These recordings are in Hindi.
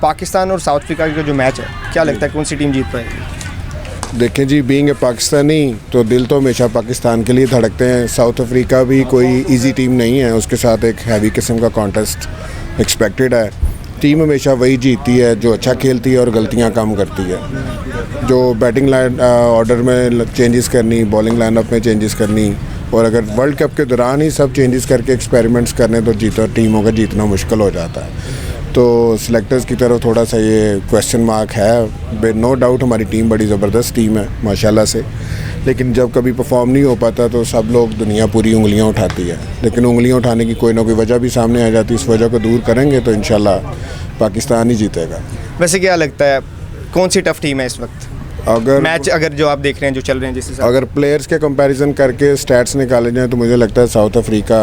पाकिस्तान और साउथ अफ्रीका का जो मैच है, क्या लगता है कौन सी टीम जीत पाएगी? देखें जी, बीइंग ए पाकिस्तानी तो दिल तो हमेशा पाकिस्तान के लिए धड़कते हैं। साउथ अफ्रीका भी कोई इजी टीम नहीं है, उसके साथ एक हैवी किस्म का कॉन्टेस्ट एक्सपेक्टेड है। टीम हमेशा वही जीतती है जो अच्छा खेलती है और गलतियां कम करती है। जो बैटिंग लाइन ऑर्डर में चेंजेस करनी, बॉलिंग लाइनअप में चेंजेस करनी, और अगर वर्ल्ड कप के दौरान ही सब चेंजेस करके एक्सपेरिमेंट्स करने तो टीमों का जीतना मुश्किल हो जाता है। तो सिलेक्टर्स की तरफ थोड़ा सा ये क्वेश्चन मार्क है। नो डाउट हमारी टीम बड़ी ज़बरदस्त टीम है माशाल्लाह से, लेकिन जब कभी परफॉर्म नहीं हो पाता तो सब लोग दुनिया पूरी उंगलियां उठाती है, लेकिन उंगलियां उठाने की कोई ना कोई वजह भी सामने आ जाती है। इस वजह को दूर करेंगे तो इंशाल्लाह पाकिस्तान ही जीतेगा। वैसे क्या लगता है कौन सी टफ टीम है इस वक्त? अगर मैच अगर जो आप देख रहे हैं जो चल रहे हैं जिस हिसाब अगर प्लेयर्स के कंपैरिजन करके स्टैट्स निकाले जाएँ तो मुझे लगता है साउथ अफ्रीका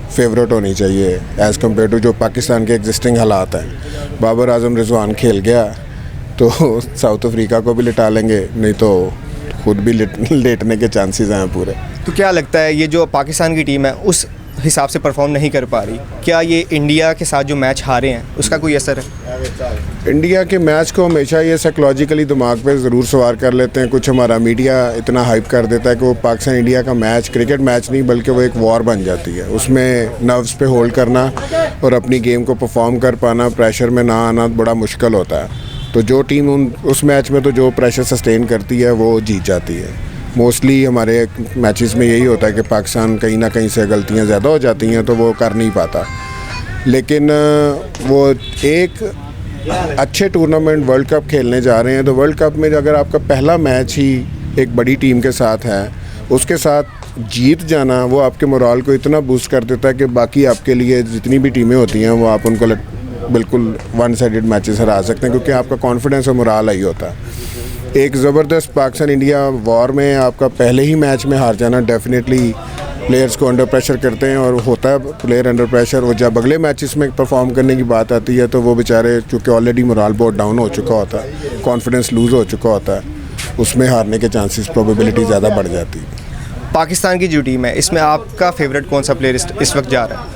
फेवरेट होनी चाहिए एज़ कम्पेयर टू जो पाकिस्तान के एग्जिस्टिंग हालात हैं। बाबर आजम रिजवान खेल गया तो साउथ अफ्रीका को भी लिटा लेंगे, नहीं तो खुद भी लेटने के चांसेस हैं पूरे। तो क्या लगता है ये जो पाकिस्तान की टीम है उस हिसाब से परफॉर्म नहीं कर पा रही, क्या ये इंडिया के साथ जो मैच हारे हैं उसका कोई असर है? इंडिया के मैच को हमेशा ये साइकोलॉजिकली दिमाग पे ज़रूर सवार कर लेते हैं। कुछ हमारा मीडिया इतना हाइप कर देता है कि वो पाकिस्तान इंडिया का मैच क्रिकेट मैच नहीं बल्कि वो एक वॉर बन जाती है। उसमें नर्व्स पे होल्ड करना और अपनी गेम को परफॉर्म कर पाना, प्रेशर में ना आना बड़ा मुश्किल होता है। तो जो टीम उस मैच में तो जो प्रेशर सस्टेन करती है वो जीत जाती है। मोस्टली हमारे मैचेस में यही होता है कि पाकिस्तान कहीं ना कहीं से गलतियां ज़्यादा हो जाती हैं तो वो कर नहीं पाता। लेकिन वो एक अच्छे टूर्नामेंट वर्ल्ड कप खेलने जा रहे हैं तो वर्ल्ड कप में अगर आपका पहला मैच ही एक बड़ी टीम के साथ है, उसके साथ जीत जाना वो आपके मोराल को इतना बूस्ट कर देता है कि बाकी आपके लिए जितनी भी टीमें होती हैं वो आप उनको बिल्कुल वन साइडेड मैचेस हरा सकते हैं, क्योंकि आपका कॉन्फिडेंस और मोराल ही होता है। एक ज़बरदस्त पाकिस्तान इंडिया वॉर में आपका पहले ही मैच में हार जाना डेफिनेटली प्लेयर्स को अंडर प्रेशर करते हैं, और होता है प्लेयर अंडर प्रेशर। और जब अगले मैचेस में परफॉर्म करने की बात आती है तो वो बेचारे चूँकि ऑलरेडी मोराल बहुत डाउन हो चुका होता है, कॉन्फिडेंस लूज़ हो चुका होता है, उसमें हारने के चांसेस प्रोबेबिलिटी ज़्यादा बढ़ जाती है। पाकिस्तान की जो टीम है इसमें आपका फेवरेट कौन सा प्लेयर इस वक्त जा रहा है?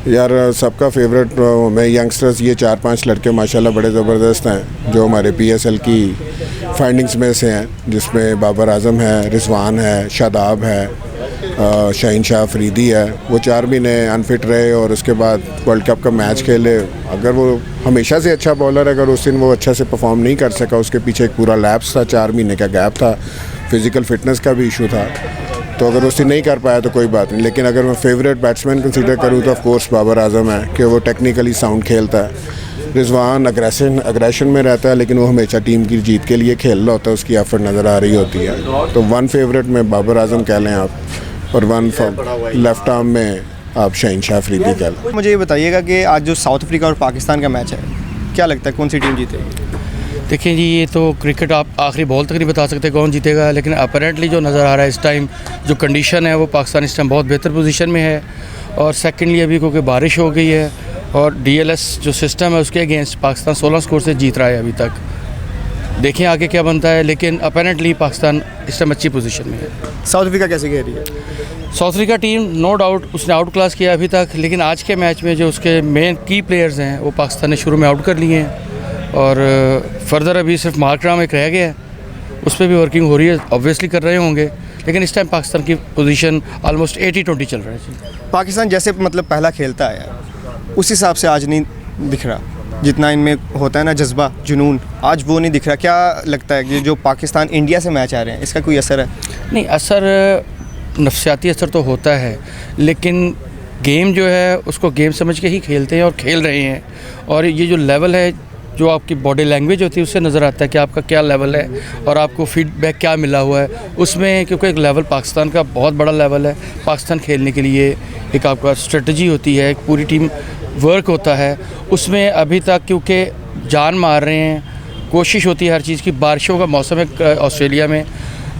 यार सबका फेवरेट मैं यंगस्टर्स ये 4-5 लड़के माशाल्लाह बड़े ज़बरदस्त हैं जो हमारे PSL की फाइंडिंग्स में से हैं, जिसमें बाबर आजम है, रिजवान है, शादाब है, शाहीन शाह अफरीदी है। वो 4 महीने अनफिट रहे और उसके बाद वर्ल्ड कप का मैच खेले। अगर वो हमेशा से अच्छा बॉलर है, अगर उस दिन वो अच्छा से परफॉर्म नहीं कर सका, उसके पीछे एक पूरा लैप्स था, 4 महीने का गैप था, फिज़िकल फिटनेस का भी इशू था। तो अगर उससे नहीं कर पाया तो कोई बात नहीं, लेकिन अगर मैं फेवरेट बैट्समैन कंसीडर करूँ तो ऑफ कोर्स बाबर आजम है कि वो टेक्निकली साउंड खेलता है। रिजवान अग्रेशन में रहता है, लेकिन वो हमेशा टीम की जीत के लिए खेल रहा होता है, उसकी एफर्ट नज़र आ रही होती है। तो वन फेवरेट में बाबर आजम कह लें आप, और वन लेफ्ट आर्म में आप शाहीन शाह अफरीदी कह लें। मुझे ये बताइएगा कि आज जो साउथ अफ्रीका और पाकिस्तान का मैच है, क्या लगता है कौन सी टीम जीतेगी? देखिए जी, ये तो क्रिकेट आप आखिरी बॉल तक नहीं बता सकते कौन जीतेगा, लेकिन अपेरेंटली जो नज़र आ रहा है इस टाइम जो कंडीशन है वो पाकिस्तान इस टाइम बहुत बेहतर पोजीशन में है। और सेकेंडली अभी क्योंकि बारिश हो गई है और DLS जो सिस्टम है उसके अगेंस्ट पाकिस्तान 16 स्कोर से जीत रहा है अभी तक। देखें आगे क्या बनता है, लेकिन अपेरेंटली पाकिस्तान इस टाइम अच्छी पोजीशन में है। साउथ अफ्रीका कैसे खेल रही है? South Africa team no doubt उसने आउट क्लास किया अभी तक, लेकिन आज के मैच में जो उसके मेन की प्लेयर्स हैं वो पाकिस्तान ने शुरू में आउट कर लिए हैं, और फर्दर अभी सिर्फ मार्कराम एक रह गया है, उस पर भी वर्किंग हो रही है, ऑब्वियसली कर रहे होंगे। लेकिन इस टाइम पाकिस्तान की पोजीशन ऑलमोस्ट 80-20 चल रहा है जी। पाकिस्तान जैसे मतलब पहला खेलता है उस हिसाब से आज नहीं दिख रहा, जितना इनमें होता है ना जज्बा जुनून, आज वो नहीं दिख रहा। क्या लगता है कि जो पाकिस्तान इंडिया से मैच आ रहे हैं इसका कोई असर है? नहीं, असर नफसियाती असर तो होता है, लेकिन गेम जो है उसको गेम समझ के ही खेलते हैं और खेल रहे हैं। और ये जो लेवल है, जो आपकी बॉडी लैंग्वेज होती है उससे नज़र आता है कि आपका क्या लेवल है और आपको फीडबैक क्या मिला हुआ है उसमें। क्योंकि एक लेवल पाकिस्तान का बहुत बड़ा लेवल है, पाकिस्तान खेलने के लिए एक आपका स्ट्रेटजी होती है, एक पूरी टीम वर्क होता है उसमें। अभी तक क्योंकि जान मार रहे हैं, कोशिश होती है हर चीज़ की। बारिशों का मौसम है ऑस्ट्रेलिया में,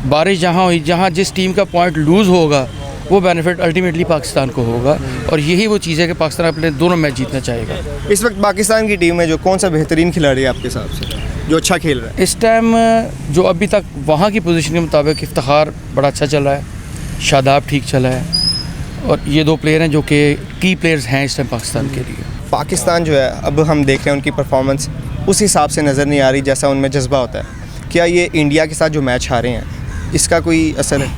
बारिश जहाँ हुई, जहाँ जिस टीम का पॉइंट लूज़ होगा वो बेनिफिट अल्टीमेटली पाकिस्तान को होगा, और यही वो चीज़ है कि पाकिस्तान अपने दोनों मैच जीतना चाहेगा। इस वक्त पाकिस्तान की टीम में जो कौन सा बेहतरीन खिलाड़ी है आपके हिसाब से जो अच्छा खेल रहा है? इस टाइम जो अभी तक वहाँ की पोजीशन के मुताबिक इफ्तिखार बड़ा अच्छा चल रहा है, शादाब ठीक चला है, और ये 2 प्लेयर हैं जो कि की प्लेयर्स हैं इस टाइम पाकिस्तान के लिए। पाकिस्तान जो है अब हम देख रहे हैं उनकी परफॉर्मेंस उस हिसाब से नज़र नहीं आ रही जैसा उनमें जज्बा होता है। क्या ये इंडिया के साथ जो मैच हारे हैं इसका कोई असर है?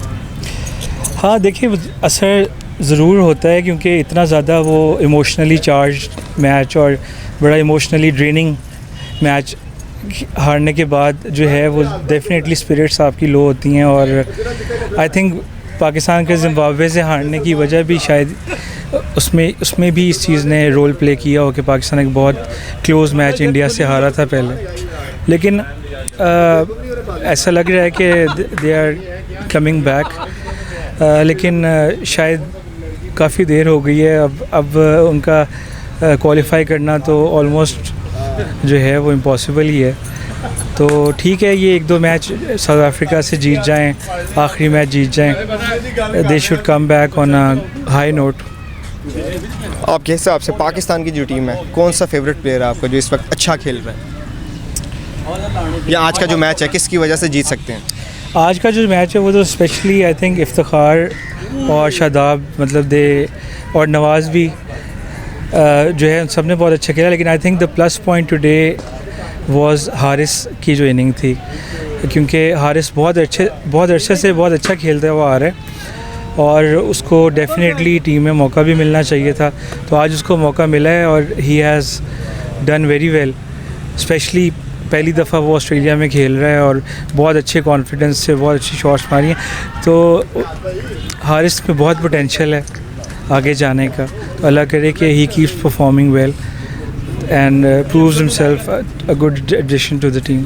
हाँ देखिए, असर ज़रूर होता है क्योंकि इतना ज़्यादा वो इमोशनली चार्ज मैच और बड़ा इमोशनली ड्रेनिंग मैच हारने के बाद जो है वो डेफिनेटली स्पिरिट्स आपकी लो होती हैं। और आई थिंक पाकिस्तान के ज़िम्बाब्वे से हारने की वजह भी शायद उसमें भी इस चीज़ ने रोल प्ले किया हो कि पाकिस्तान एक बहुत क्लोज़ मैच इंडिया से हारा था पहले, लेकिन ऐसा लग रहा है कि दे आर कमिंग बैक, लेकिन शायद काफ़ी देर हो गई है। अब उनका क्वालिफाई करना तो ऑलमोस्ट जो है वो इम्पॉसिबल ही है। तो ठीक है, ये 1-2 मैच साउथ अफ्रीका से जीत जाएं, आखिरी मैच जीत जाएं, they should come back on a high note. आपके हिसाब से पाकिस्तान की जो टीम है कौन सा फेवरेट प्लेयर है आपका जो इस वक्त अच्छा खेल रहा है, या आज का जो मैच है किसकी वजह से जीत सकते हैं? आज का जो मैच है वो तो स्पेशली आई थिंक इफ्तिखार और शादाब, मतलब दे और नवाज़ भी जो है सब ने बहुत अच्छा खेला, लेकिन I think the plus point today was Haris की जो इनिंग थी, क्योंकि हारिस बहुत अच्छे से बहुत अच्छा खेलता हुआ आ रहा है और उसको डेफिनेटली टीम में मौका भी मिलना चाहिए था। तो आज उसको मौका मिला है और he has done very well. Specially पहली दफ़ा वो ऑस्ट्रेलिया में खेल रहा है और बहुत अच्छे कॉन्फिडेंस से बहुत अच्छी शॉट्स मारी हैं। तो हारिस में बहुत पोटेंशियल है आगे जाने का। तो अल्लाह करे कि he keeps performing well and proves himself a good addition to the team.